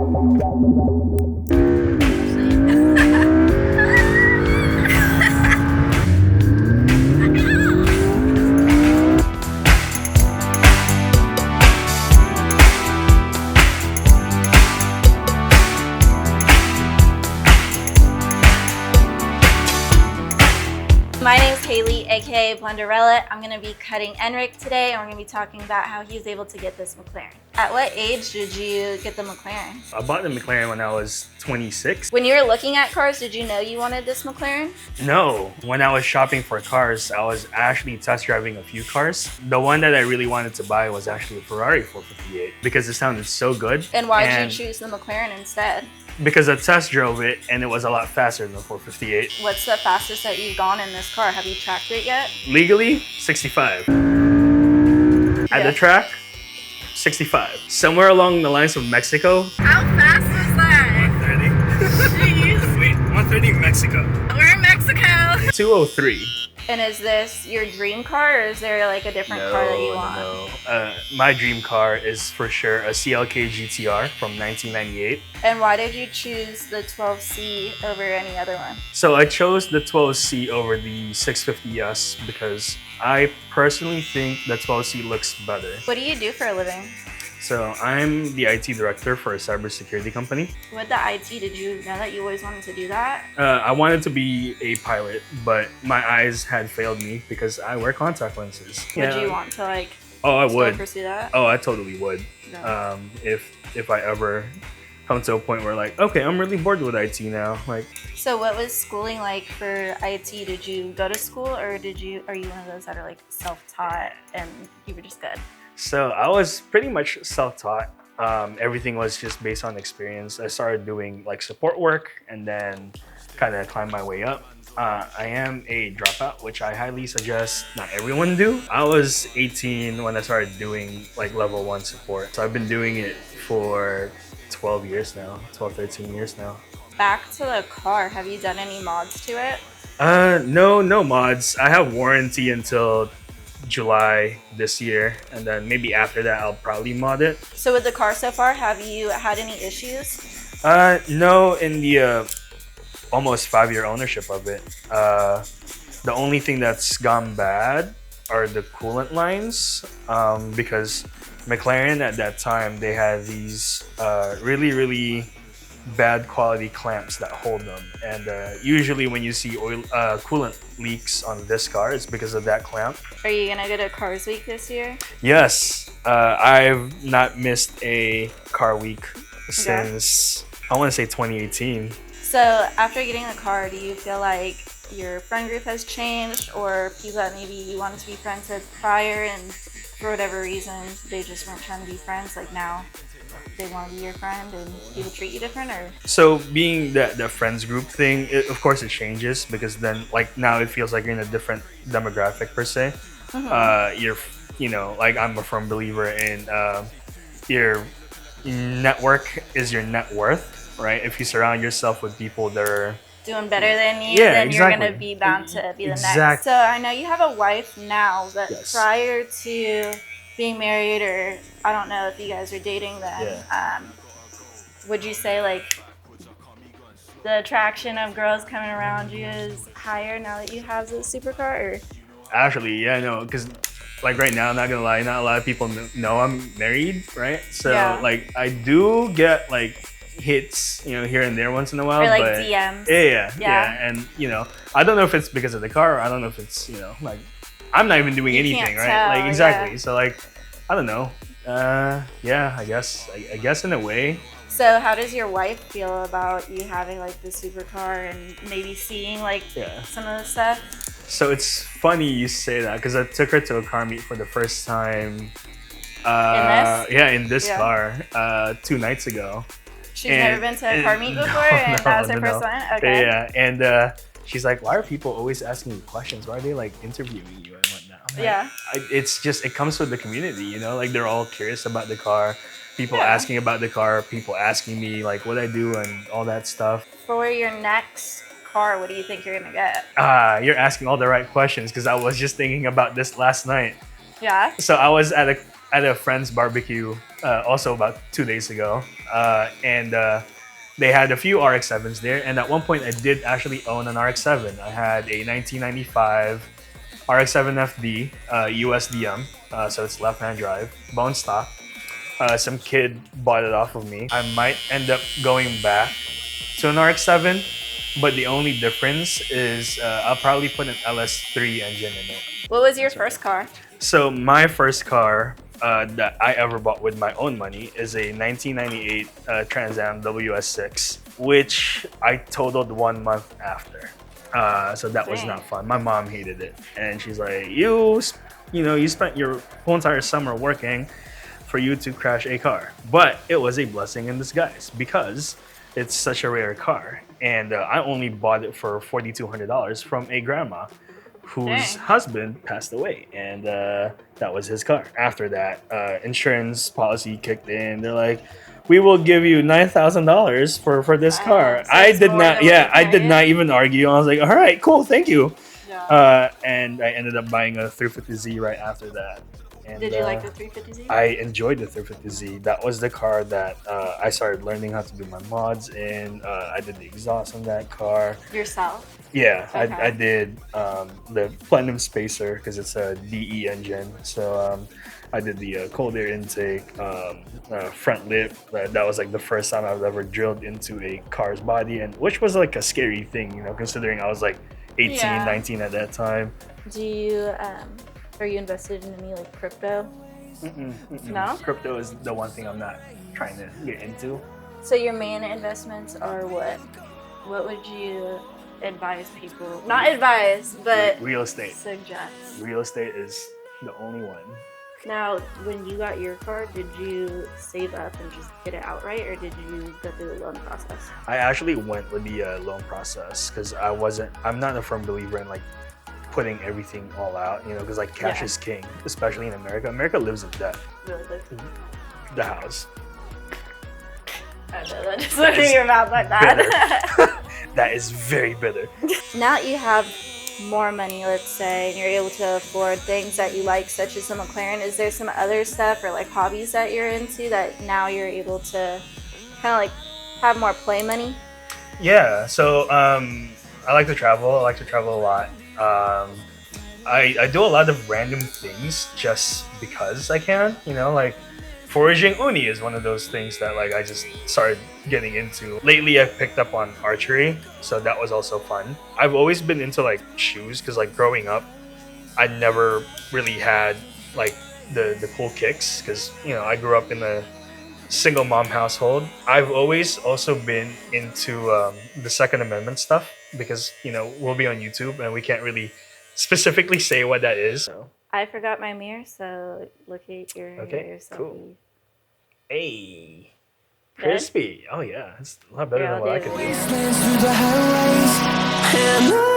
My name's Kaylee, aka Blunderella. I'm going to be cutting Enrick today, and we're going to be talking about how he was able to get this McLaren. At what age did you get the McLaren? I bought the McLaren when I was 26. When you were looking at cars, did you know you wanted this McLaren? No, when I was shopping for cars, I was actually test driving a few cars. The one that I really wanted to buy was actually a Ferrari 458 because it sounded so good. And why did you choose the McLaren instead? Because I test drove it and it was a lot faster than the 458. What's the fastest that you've gone in this car? Have you tracked it yet? Legally, 65. At the track, 65. Somewhere along the lines of Mexico. How fast was that? 130. Jeez. Wait, 130 Mexico. We're in Mexico. 203. And is this your dream car, or is there like a different car that you want? No. My dream car is for sure a CLK GTR from 1998. And why did you choose the 12C over any other one? So I chose the 12C over the 650S because I personally think the 12C looks better. What do you do for a living? So I'm the IT director for a cybersecurity company. With the IT, did you know that you always wanted to do that? I wanted to be a pilot, but my eyes had failed me because I wear contact lenses. Would you want to like I still would pursue that? Oh, I totally would. No. If I ever come to a point where like, okay, I'm really bored with IT now. Like, so what was schooling like for IT? Did you go to school, or are you one of those that are like self-taught and you were just good? So I was pretty much self-taught. Everything was just based on experience. I started doing like support work and then kind of climbed my way up. I am a dropout, which I highly suggest not everyone do. I was 18 when I started doing like level 1 support. So I've been doing it for 12 years now, 13 years now. Back to the car, have you done any mods to it? No mods. I have warranty until July this year, and then maybe after that I'll probably mod it. So with the car so far, have you had any issues? No, in the almost 5-year ownership of it. The only thing that's gone bad are the coolant lines, because McLaren at that time, they had these really bad quality clamps that hold them, and usually when you see oil coolant leaks on this car, it's because of that clamp. Are you gonna go to Cars Week this year? Yes, I've not missed a car week since I want to say 2018. So after getting the car, do you feel like your friend group has changed, or people that maybe you wanted to be friends with prior and for whatever reason they just weren't trying to be friends, like now they want to be your friend and people treat you different? Or so being that friends group thing, of course it changes, because then like now it feels like you're in a different demographic per se. Like I'm a firm believer in your network is your net worth, right? If you surround yourself with people that are doing better than you, then you're gonna be bound to be the next. So I know you have a wife now, but prior to being married, or I don't know if you guys are dating then, would you say like the attraction of girls coming around you is higher now that you have the supercar? Or? Actually, yeah, no, because like right now, I'm not gonna lie, not a lot of people know I'm married, right? So like I do get like hits, here and there once in a while, or like but DMs. Yeah, and I don't know if it's because of the car, or I don't know if it's like I'm not even doing anything, right? Tell, like exactly. So like I don't know. I guess in a way. So how does your wife feel about you having like the supercar and maybe seeing like some of the stuff? So it's funny you say that, because I took her to a car meet for the first time. In this car 2 nights ago. She's never been to a car meet before, and that was her first one? Okay. Yeah, and she's like, why are people always asking you questions? Why are they like interviewing you and whatnot? Like, it's just, it comes with the community, like they're all curious about the car. People asking about the car, people asking me like what I do and all that stuff. For your next car, what do you think you're gonna get? You're asking all the right questions, because I was just thinking about this last night. Yeah? So I was at at a friend's barbecue also about 2 days ago, and they had a few RX-7s there. And at one point, I did actually own an RX-7. I had a 1995 RX-7 FD USDM, so it's left-hand drive, bone stock. Some kid bought it off of me. I might end up going back to an RX-7, but the only difference is I'll probably put an LS3 engine in it. What was your first car? So my first car that I ever bought with my own money is a 1998 Trans Am WS6, which I totaled 1 month after. So that was not fun. My mom hated it, and she's like, you spent your whole entire summer working for you to crash a car. But it was a blessing in disguise because it's such a rare car, and I only bought it for $4,200 from a grandma whose husband passed away, and that was his car. After that, insurance policy kicked in. They're like, we will give you $9,000 for this car. So I did not even argue. I was like, all right, cool, thank you. Yeah. And I ended up buying a 350Z right after that. And, did you like the 350Z? I enjoyed the 350Z. That was the car that I started learning how to do my mods in. I did the exhaust on that car. Yourself? Yeah, okay. I did the Platinum Spacer because it's a DE engine. So I did the cold air intake, front lip. That was like the first time I was ever drilled into a car's body, and which was like a scary thing, considering I was like 18, 19 at that time. Do you are you invested in any like crypto? No? Crypto is the one thing I'm not trying to get into. So your main investments are what? What would you advise people? Not advise, but real estate. Suggest. Real estate is the only one. Now, when you got your car, did you save up and just get it outright, or did you go through the loan process? I actually went with the loan process because I'm not a firm believer in like putting everything all out, because like cash is king, especially in America. America lives in debt. Really? The house. I know that just looked in your mouth like that. That is very bitter. Now that you have more money, let's say, and you're able to afford things that you like, such as a McLaren, is there some other stuff or like hobbies that you're into that now you're able to kind of like have more play money? Yeah, so I like to travel. I like to travel a lot. I do a lot of random things just because I can, like foraging uni is one of those things that like I just started getting into. Lately I've picked up on archery, so that was also fun. I've always been into like shoes because like growing up I never really had like the cool kicks because I grew up in a single mom household. I've always also been into the Second Amendment stuff because we'll be on YouTube and we can't really specifically say what that is. So. I forgot my mirror, so look at your selfie. Cool. Hey, crispy. Oh yeah, it's a lot better than what I could do.